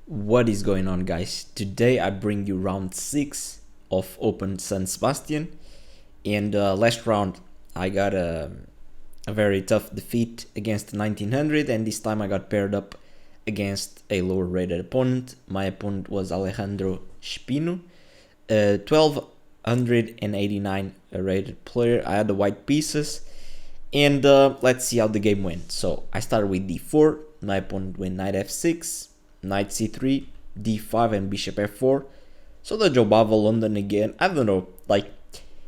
What is going on, guys? Today I bring you round 6 of Open San Sebastian, and last round I got a very tough defeat against 1900, and this time I got paired up against a lower rated opponent. My opponent was Alejandro Spino, a 1289 rated player. I had the white pieces, and let's see how the game went. So I started with d4, my opponent went knight f6, knight c3, d5, and bishop f4. So the Jobava London again. I don't know, like,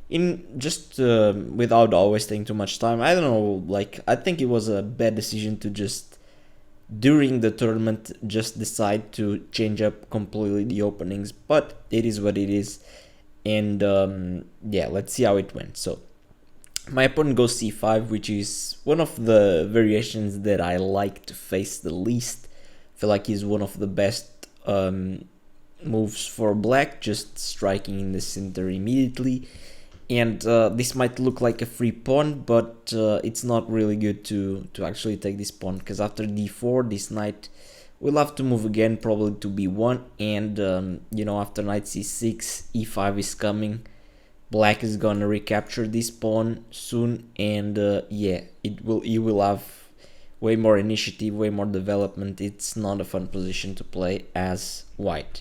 in just without always taking too much time. I don't know, like, I think it was a bad decision to just during the tournament just decide to change up completely the openings, but it is what it is. And yeah, let's see how it went. So my opponent goes c5, which is one of the variations that I like to face the least. I feel like he's one of the best moves for black, just striking in the center immediately. And this might look like a free pawn, but it's not really good to actually take this pawn, because after d4 this knight will have to move again, probably to b1, and you know, after knight c6 e5 is coming. Black is gonna recapture this pawn soon, and yeah, you will have way more initiative, way more development. It's not a fun position to play as white.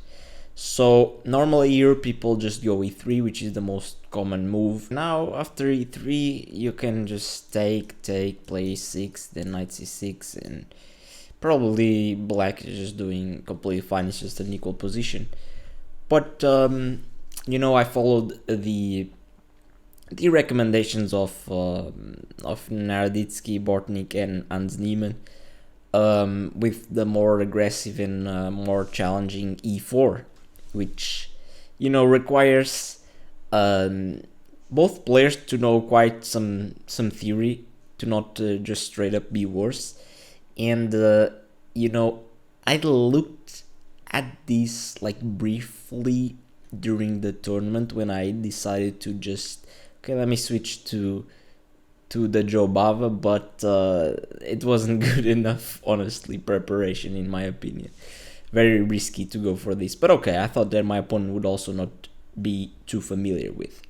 So normally here people just go e3, which is the most common move. Now after e3 you can just take, play e6, then knight c6, and probably black is just doing completely fine. It's just an equal position. But you know, I followed the recommendations of Naroditsky, Bortnik, and Hans Niemann, with the more aggressive and more challenging e4, which, you know, requires both players to know quite some theory, to not just straight up be worse. And you know, I looked at this like briefly during the tournament when I decided to just, okay, let me switch to the Jobava, but it wasn't good enough, honestly. Preparation, in my opinion, very risky to go for this, but okay, I thought that my opponent would also not be too familiar with.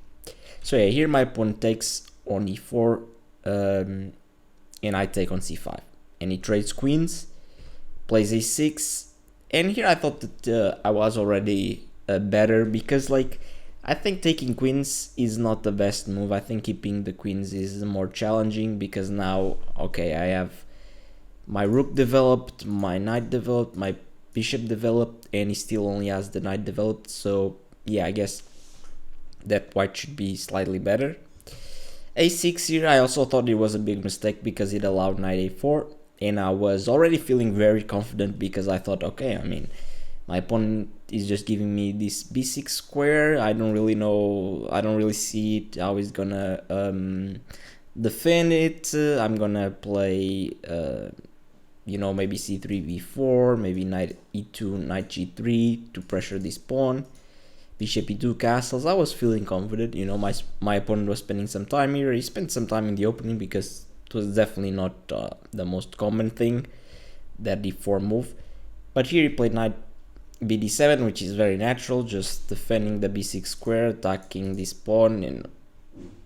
So yeah, here my opponent takes on e4, and I take on c5, and he trades queens, plays a6, and here I thought that I was already better, because like, I think taking queens is not the best move. I think keeping the queens is more challenging, because now, okay, I have my rook developed, my knight developed, my bishop developed, and he still only has the knight developed. So yeah, I guess that white should be slightly better. a6 here, I also thought it was a big mistake, because it allowed knight a4, and I was already feeling very confident, because I thought, okay, I mean, my opponent is just giving me this b6 square. I don't really know, I don't really see it, how he's gonna defend it. I'm gonna play you know, maybe c3 b4, maybe knight e2, knight g3 to pressure this pawn, bishop e2 castles. I was feeling confident. You know, my opponent was spending some time here. He spent some time in the opening, because it was definitely not the most common thing, that d4 move. But here he played knight bd7, which is very natural, just defending the b6 square, attacking this pawn. And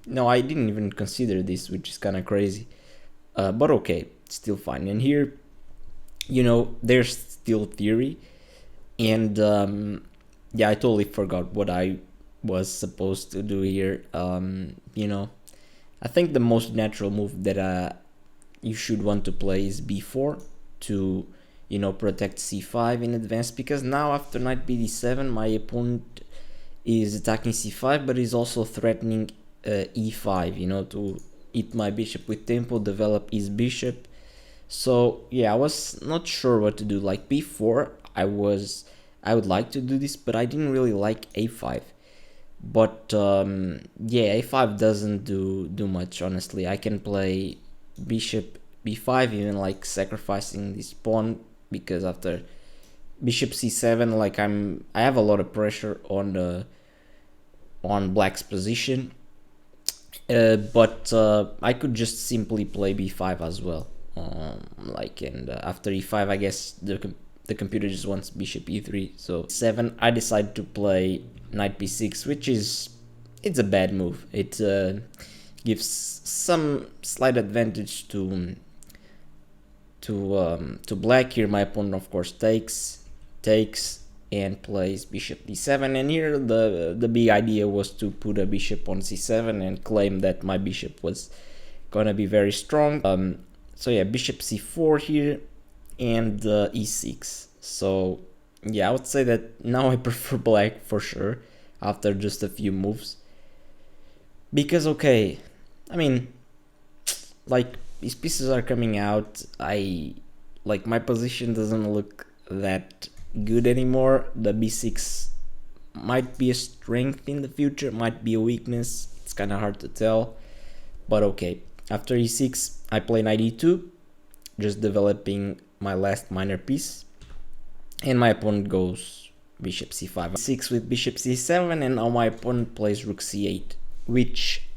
no, I didn't even consider this, which is kind of crazy, but okay, still fine. And here, you know, there's still theory, and yeah, I totally forgot what I was supposed to do here. You know, I think the most natural move that you should want to play is b4 to, you know, protect c5 in advance, because now after knight bd7 my opponent is attacking c5, but he's also threatening e5, you know, to eat my bishop with tempo, develop his bishop. So yeah, I was not sure what to do. Like b4, I would like to do this, but I didn't really like a5. But yeah, a5 doesn't do much, honestly. I can play bishop b5, even like sacrificing this pawn, because after bishop c7, like I have a lot of pressure on black's position. But I could just simply play b5 as well. Like, and after e5, I guess the the computer just wants bishop e3. So 7, I decide to play knight b6, which is, it's a bad move. It gives some slight advantage to black. Here my opponent of course takes and plays bishop d7, and here the big idea was to put a bishop on c7 and claim that my bishop was gonna be very strong. So yeah, bishop c4 here and e6. So yeah, I would say that now I prefer black for sure after just a few moves, because okay, I mean, like, these pieces are coming out. Like, my position doesn't look that good anymore. The b6 might be a strength in the future, might be a weakness. It's kind of hard to tell, but okay. After e6, I play knight e2, just developing my last minor piece, and my opponent goes bishop c5, 6 with bishop c7, and now my opponent plays rook c8, which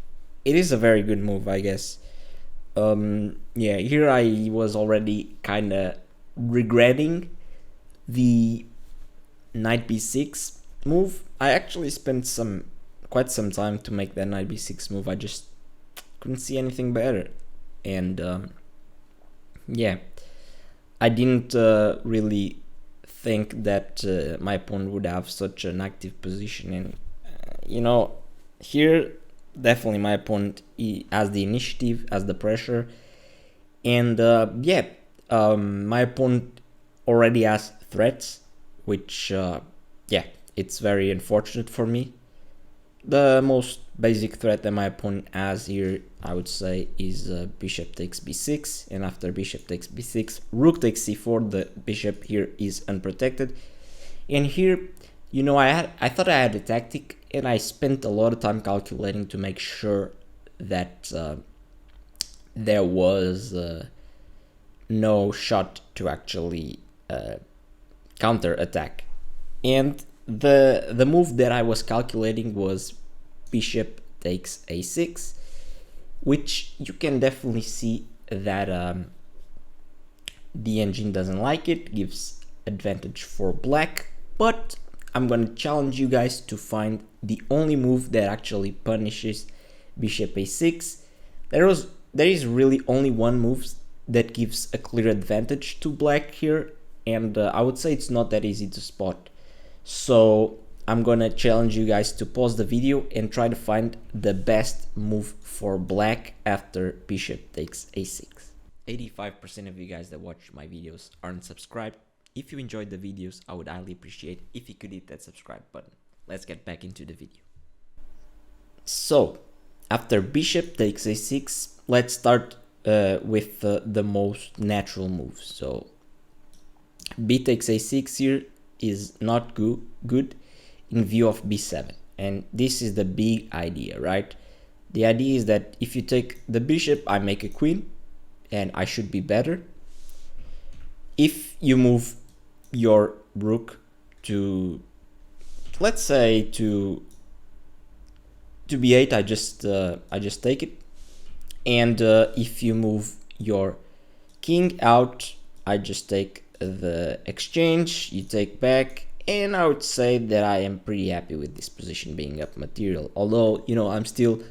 it is a very good move, I guess. Yeah, here I was already kind of regretting the knight b6 move. I actually spent quite some time to make that knight b6 move. I just couldn't see anything better, and yeah, I didn't really think that my opponent would have such an active position, and you know, here definitely my opponent, he has the initiative, has the pressure, and yeah, my opponent already has threats, which yeah, it's very unfortunate for me. The most basic threat that my opponent has here, I would say, is bishop takes b6, and after bishop takes b6, rook takes c4. The bishop here is unprotected, and here, you know, I thought I had a tactic, and I spent a lot of time calculating to make sure that there was no shot to actually counter attack. And the move that I was calculating was bishop takes a6, which you can definitely see that the engine doesn't like it, gives advantage for black. But I'm gonna challenge you guys to find the only move that actually punishes bishop a6. There is really only one move that gives a clear advantage to black here, and I would say it's not that easy to spot. So I'm gonna challenge you guys to pause the video and try to find the best move for black after bishop takes a6. 85% of you guys that watch my videos aren't subscribed. If you enjoyed the videos, I would highly appreciate if you could hit that subscribe button. Let's get back into the video. So after bishop takes a6, let's start with the most natural move. So b takes a6 here is not good in view of b7, and this is the big idea, right? The idea is that if you take the bishop, I make a queen, and I should be better. If you move your rook to, let's say, to b8, I just take it, and if you move your king out, I just take the exchange, you take back, and I would say that I am pretty happy with this position being up material. Although, you know, I'm still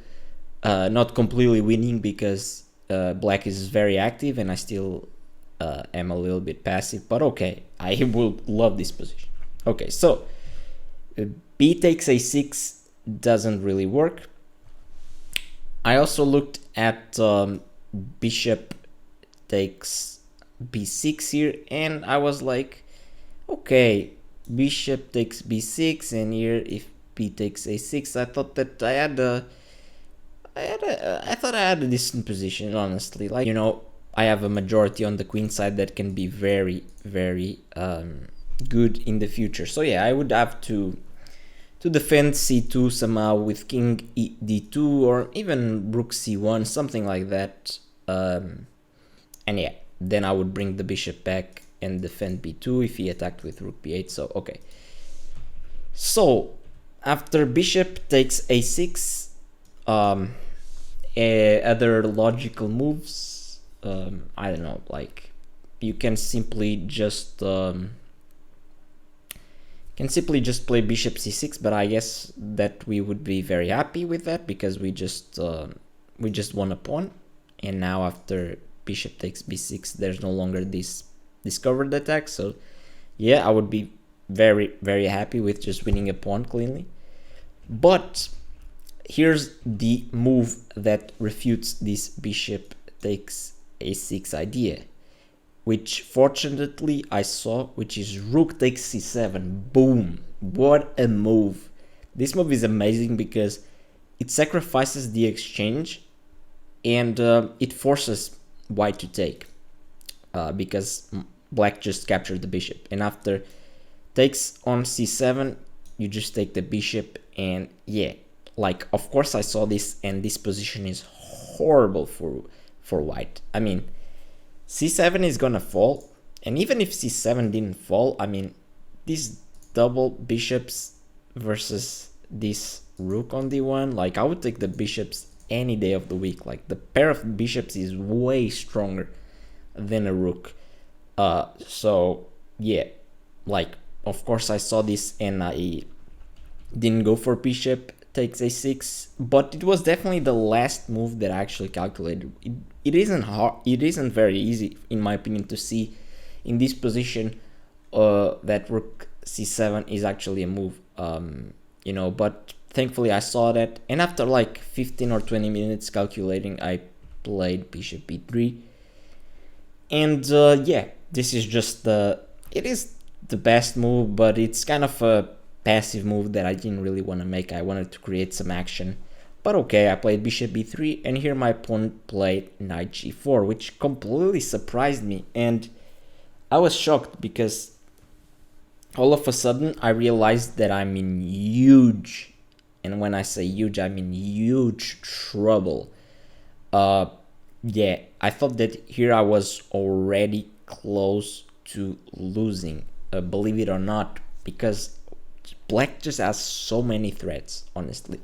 not completely winning because black is very active and I still am a little bit passive, but okay, I will love this position. Okay, so b takes a6 doesn't really work. I also looked at bishop takes b6 here, and I was like, okay, bishop takes b6, and here if b takes a6, I thought that I thought I had a decent position, honestly. Like, you know, I have a majority on the queen side that can be very, very good in the future. So yeah, I would have to defend c2 somehow with king d2 or even rook c1, something like that. And yeah, then I would bring the bishop back and defend b2 if he attacked with rook b8. So okay, so after bishop takes a6, other logical moves, I don't know, like you can simply just Can simply just play bishop c6, but I guess that we would be very happy with that because we just won a pawn, and now after bishop takes b6, there's no longer this discovered attack. So yeah, I would be very happy with just winning a pawn cleanly. But here's the move that refutes this bishop takes a6 idea, which fortunately I saw, which is rook takes c7. Boom! What a move! This move is amazing because it sacrifices the exchange and it forces white to take because black just captured the bishop, and after takes on c7 you just take the bishop. And yeah, like, of course I saw this, and this position is horrible for white. I mean, c7 is gonna fall, and even if c7 didn't fall, I mean, these double bishops versus this rook on d1, like, I would take the bishops any day of the week. Like, the pair of bishops is way stronger than a rook. So yeah, like, of course I saw this and I didn't go for bishop takes a6, but it was definitely the last move that I actually calculated. It isn't hard, it isn't very easy in my opinion to see in this position that rook c7 is actually a move, you know, but thankfully I saw that, and after like 15 or 20 minutes calculating, I played bishop b3. And yeah, this is just it is the best move, but it's kind of a passive move that I didn't really want to make. I wanted to create some action, but okay, I played bishop b3, and here my opponent played knight g4, which completely surprised me, and I was shocked because all of a sudden I realized that I'm in huge, and when I say huge, I mean huge trouble. Yeah, I thought that here I was already close to losing, believe it or not, because black just has so many threats, honestly.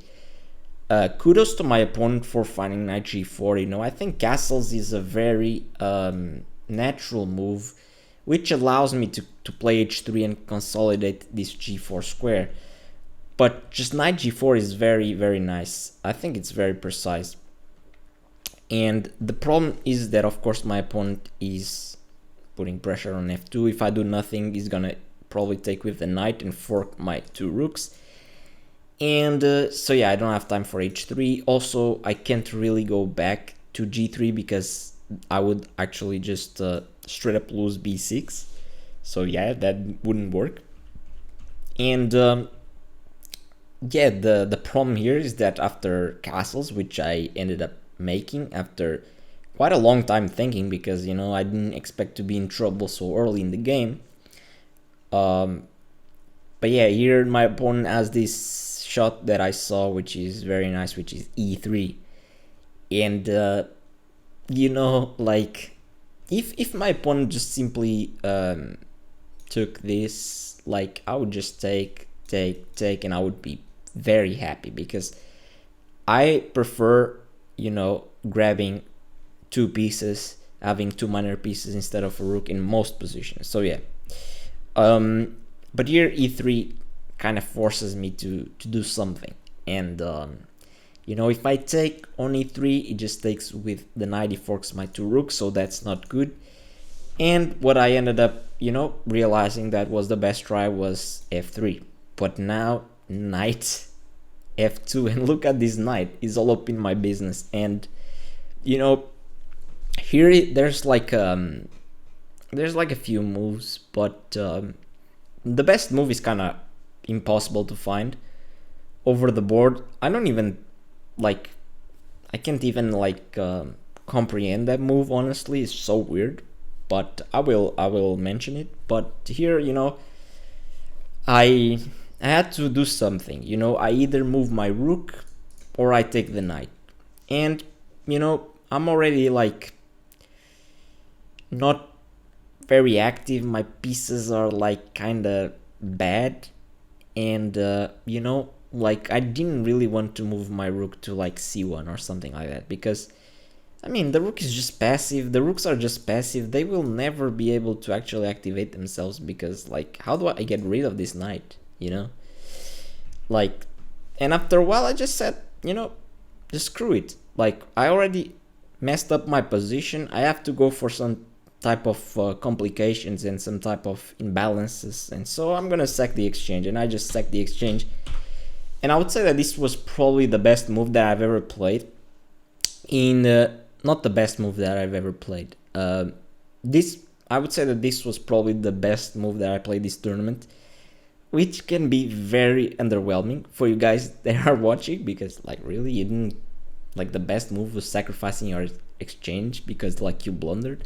Kudos to my opponent for finding knight g4. You know, I think castles is a very natural move, which allows me to play h3 and consolidate this g4 square. But just knight g4 is very nice. I think it's very precise. And the problem is that, of course, my opponent is putting pressure on f2. If I do nothing, he's gonna probably take with the knight and fork my two rooks. And so yeah, I don't have time for h3. Also, I can't really go back to g3 because I would actually just straight up lose b6. So yeah, that wouldn't work. And yeah, the problem here is that after castles, which I ended up making after quite a long time thinking, because, you know, I didn't expect to be in trouble so early in the game. But yeah, here my opponent has this shot that I saw, which is very nice, which is e3. And you know, like, if my opponent just simply took this, like, I would just take, and I would be very happy, because I prefer, you know, grabbing two pieces, having two minor pieces instead of a rook in most positions. So yeah, but here e3 kind of forces me to do something, and you know, if I take on e3, it just takes with the knight, he forks my two rooks, so that's not good. And what I ended up, you know, realizing that was the best try was f3. But now knight f2, and look at this knight, is all up in my business. And you know, here there's like a few moves, but the best move is kind of impossible to find over the board. I don't even like, I can't even like comprehend that move, honestly. It's so weird, but I will mention it. But here, you know, I had to do something. You know, I either move my rook or I take the knight. And you know, I'm already like not very active. My pieces are like kind of bad, and you know, like, I didn't really want to move my rook to like c1 or something like that, because I mean, the rook is just passive. The rooks are just passive. They will never be able to actually activate themselves because, like, how do I get rid of this knight? You know? Like, and after a while, I just said, you know, just screw it. Like, I already messed up my position. I have to go for some type of complications and some type of imbalances. And so I'm gonna sack the exchange. And I just sacked the exchange. And I would say that this was probably the best move that I've ever played. Not the best move that I've ever played. This I would say that this was probably the best move that I played this tournament, which can be very underwhelming for you guys that are watching because, like, really, you didn't, like, the best move was sacrificing your exchange because, like, you blundered.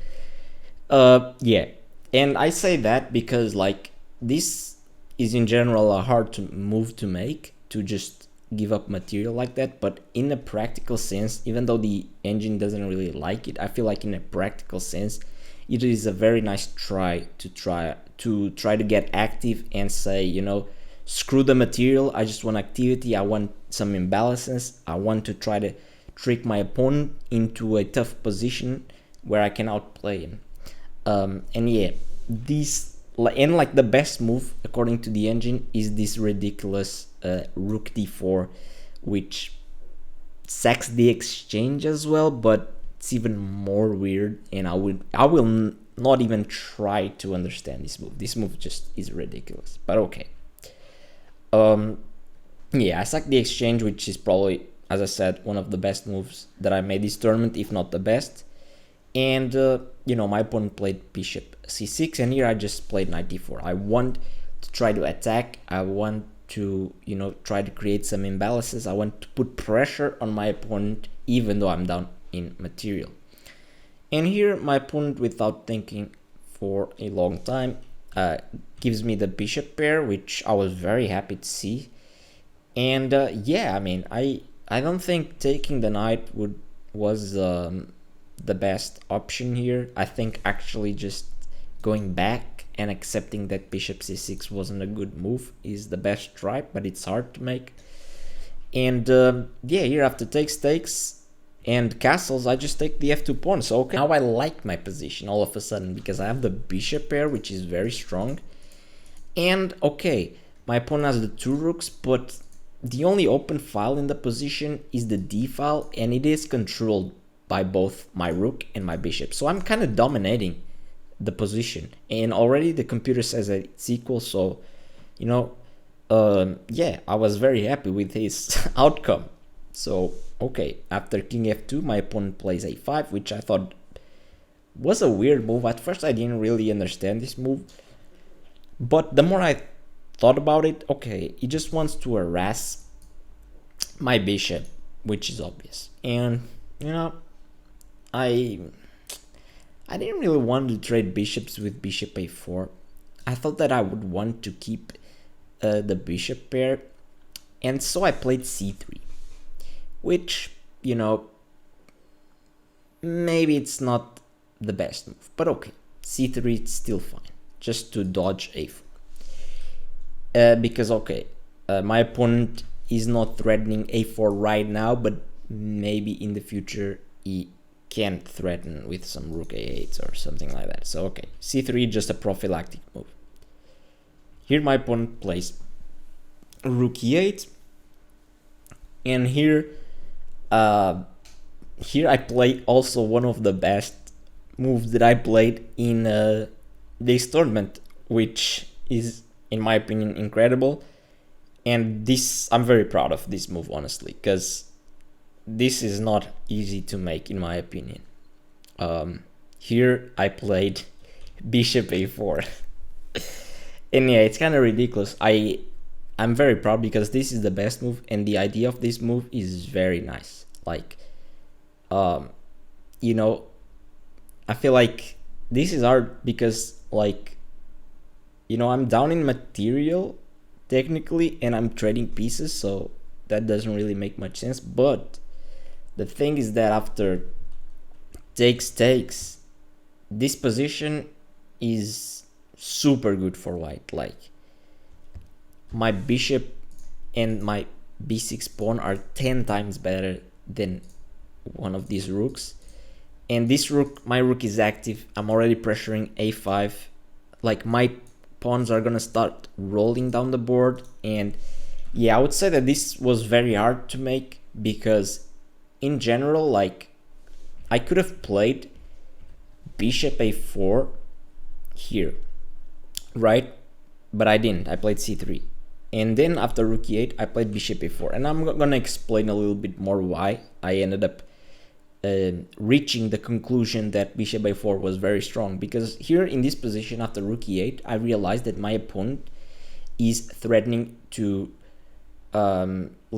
Yeah, and I say that because, like, this is in general a hard move to make, to just give up material like that. But in a practical sense, even though the engine doesn't really like it, I feel like in a practical sense, it is a very nice try to get active and say, you know, screw the material. I just want activity. I want some imbalances. I want to try to trick my opponent into a tough position where I can outplay him. And yeah, this, and like, the best move according to the engine is this ridiculous rook d4, which sacks the exchange as well, but it's even more weird, and I will not even try to understand this move. This move just is ridiculous, but okay. Yeah, I sacked the exchange, which is probably, as I said, one of the best moves that I made this tournament, if not the best. And you know, my opponent played bishop c6, and here I just played knight d4. I want to try to attack. I want to, you know, try to create some imbalances. I want to put pressure on my opponent, even though I'm down in material. And here my opponent, without thinking for a long time, gives me the bishop pair, which I was very happy to see. And yeah, I mean, I don't think taking the knight was the best option here. I think actually just going back and accepting that bishop c6 wasn't a good move is the best try, but it's hard to make. And yeah, here after takes and castles, I just take the f2 pawn. So okay, now I like my position all of a sudden because I have the bishop pair, which is very strong. And okay, my opponent has the two rooks, but the only open file in the position is the d file, and it is controlled by both my rook and my bishop. So I'm kind of dominating the position, and already the computer says that it's equal. So, you know, yeah, I was very happy with his outcome. So okay, after king f2, my opponent plays a5, which I thought was a weird move. At first I didn't really understand this move, but the more I thought about it, okay, he just wants to harass my bishop, which is obvious. And you know, I didn't really want to trade bishops with bishop a4. I thought that I would want to keep the bishop pair, and so I played c3, which, you know, maybe it's not the best move, but okay, c3 it's still fine, just to dodge a4. Because okay, my opponent is not threatening a4 right now, but maybe in the future he can threaten with some rook a8 or something like that. So okay, c3 just a prophylactic move. Here my opponent plays rook e8, and here I play also one of the best moves that I played in this tournament, which is, in my opinion, incredible. And this, I'm very proud of this move, honestly, because this is not easy to make, in my opinion. Here I played bishop a4. And yeah, it's kind of ridiculous. I'm very proud because this is the best move, and the idea of this move is very nice. Like, you know, I feel like this is hard because, like, you know, I'm down in material technically, and I'm trading pieces, so that doesn't really make much sense. But the thing is that after takes, this position is super good for white. Like, my bishop and my b6 pawn are 10 times better than one of these rooks, And this rook, my rook is active. I'm already pressuring a5. Like, my pawns are gonna start rolling down the board. And yeah, I would say that this was very hard to make, because in general, like, I could have played bishop a4 here, right? But I didn't. I played c3. And then after rook e8, I played bishop a4. And I'm gonna explain a little bit more why I ended up reaching the conclusion that bishop a4 was very strong. Because here in this position after rook e8, I realized that my opponent is threatening to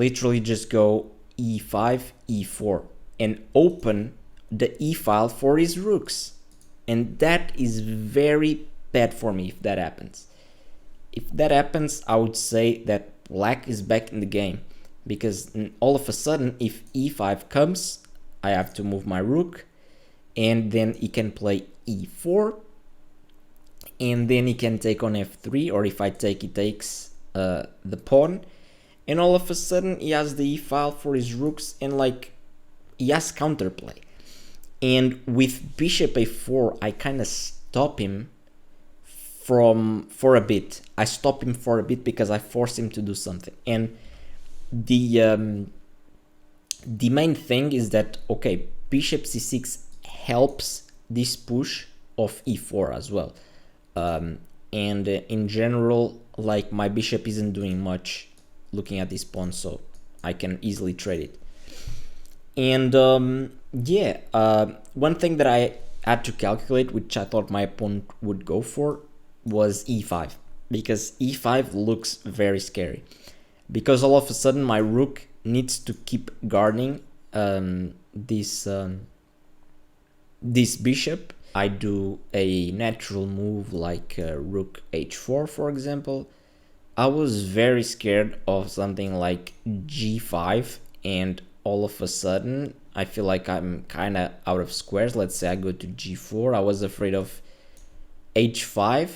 literally just go e5, e4, and open the e file for his rooks. And that is very bad for me if that happens. If that happens, I would say that black is back in the game, because all of a sudden, if e5 comes, I have to move my rook, and then he can play e4, and then he can take on f3, or if I take, he takes the pawn, and all of a sudden he has the e file for his rooks, and like, he has counterplay. And with bishop a4, I kind of stop him for a bit. I stop him for a bit because I force him to do something. And the main thing is that, okay, bishop c6 helps this push of e4 as well. And in general, like, my bishop isn't doing much looking at this pawn, so I can easily trade it. And yeah, one thing that I had to calculate, which I thought my opponent would go for, was e5, because e5 looks very scary, because all of a sudden my rook needs to keep guarding this bishop. I do a natural move like rook h4, for example. I was very scared of something like g5, and all of a sudden I feel like I'm kind of out of squares. Let's say I go to g4. I was afraid of h5.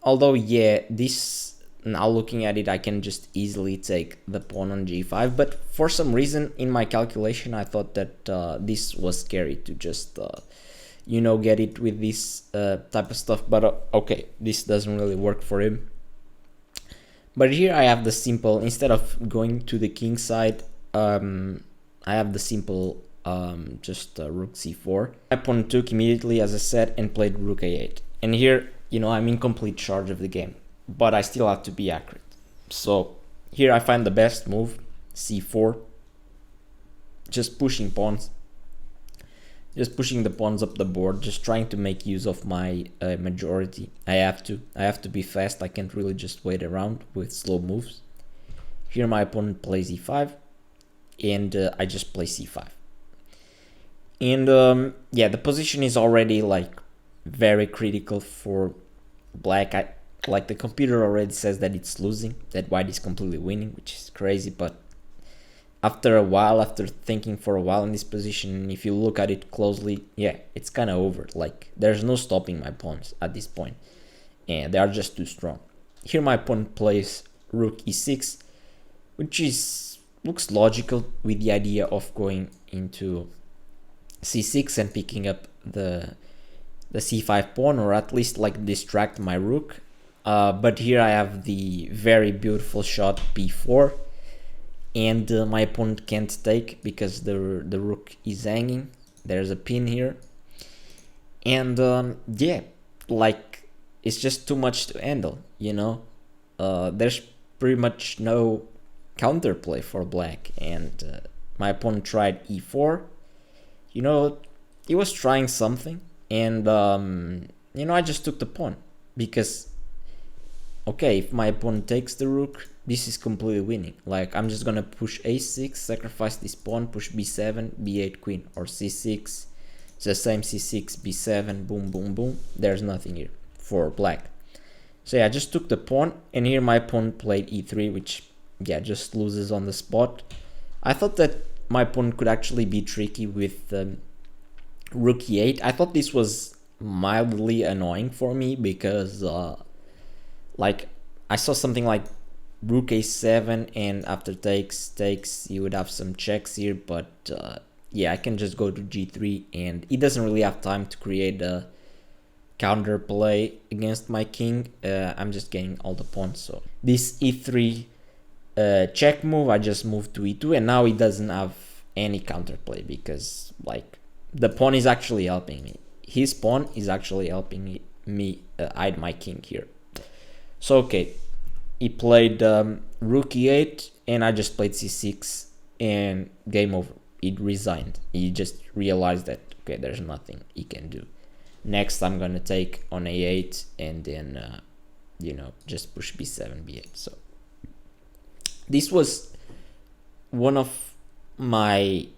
Although, yeah, this, now looking at it, I can just easily take the pawn on g5, but for some reason in my calculation I thought that this was scary to just you know, get it with this type of stuff. But okay, this doesn't really work for him. But here I have the simple, instead of going to the king side, I have the simple just rook c4. My opponent took immediately, as I said, and played rook a8. And here, you know, I'm in complete charge of the game, but I still have to be accurate. So here I find the best move, c4, just pushing pawns, just pushing the pawns up the board, just trying to make use of my majority. I have to be fast. I can't really just wait around with slow moves. Here my opponent plays e5, and I just play c5. And yeah, the position is already like very critical for black. Like, the computer already says that it's losing, that white is completely winning, which is crazy. But after a while, after thinking for a while in this position, if you look at it closely, yeah, it's kind of over. Like, there's no stopping my pawns at this point, and they are just too strong. Here my opponent plays rook e6, which looks logical with the idea of going into c6 and picking up the c5 pawn, or at least like distract my rook. But here I have the very beautiful shot b4, and my opponent can't take because the rook is hanging. There's a pin here, and yeah, like, it's just too much to handle, you know. There's pretty much no counterplay for black, and my opponent tried e4. You know, he was trying something, and you know, I just took the pawn, because okay, if my opponent takes the rook, this is completely winning. Like, I'm just gonna push a6, sacrifice this pawn, push b7, b8 queen, or c6. It's the same, c6, b7, boom, boom, boom. There's nothing here for black. So yeah, I just took the pawn, and here my opponent played e3, which, yeah, just loses on the spot. I thought that my opponent could actually be tricky with rook e8. I thought this was mildly annoying for me, because like, I saw something like rook a7, and after takes, you would have some checks here, but yeah, I can just go to g3, and he doesn't really have time to create a counter play against my king. I'm just getting all the pawns. So this e3 check move, I just moved to e2, and now he doesn't have any counterplay because like the pawn is actually helping me. His pawn is actually helping me hide my king here. So okay, he played rook e8, and I just played c6, and game over. He resigned. He just realized that okay, there's nothing he can do. Next, I'm gonna take on a8, and then just push b7, b8. So this was one of my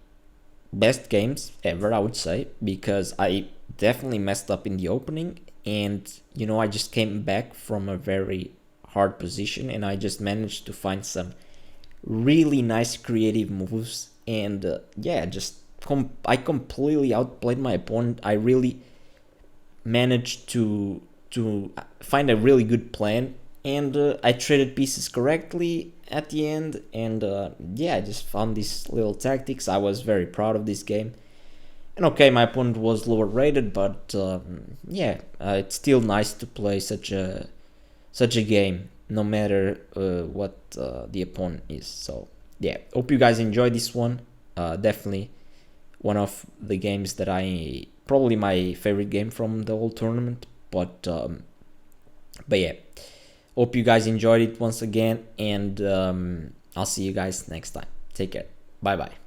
best games ever, I would say, because I definitely messed up in the opening, and I just came back from a very hard position, and I just managed to find some really nice creative moves, and I completely outplayed my opponent. I really managed to find a really good plan, and I traded pieces correctly at the end, and I just found these little tactics. I was very proud of this game. And okay, my opponent was lower rated, but it's still nice to play such a game, no matter what the opponent is. So yeah, hope you guys enjoyed this one. Definitely one of the games that probably my favorite game from the whole tournament. But yeah, hope you guys enjoyed it once again, and I'll see you guys next time. Take care. Bye bye.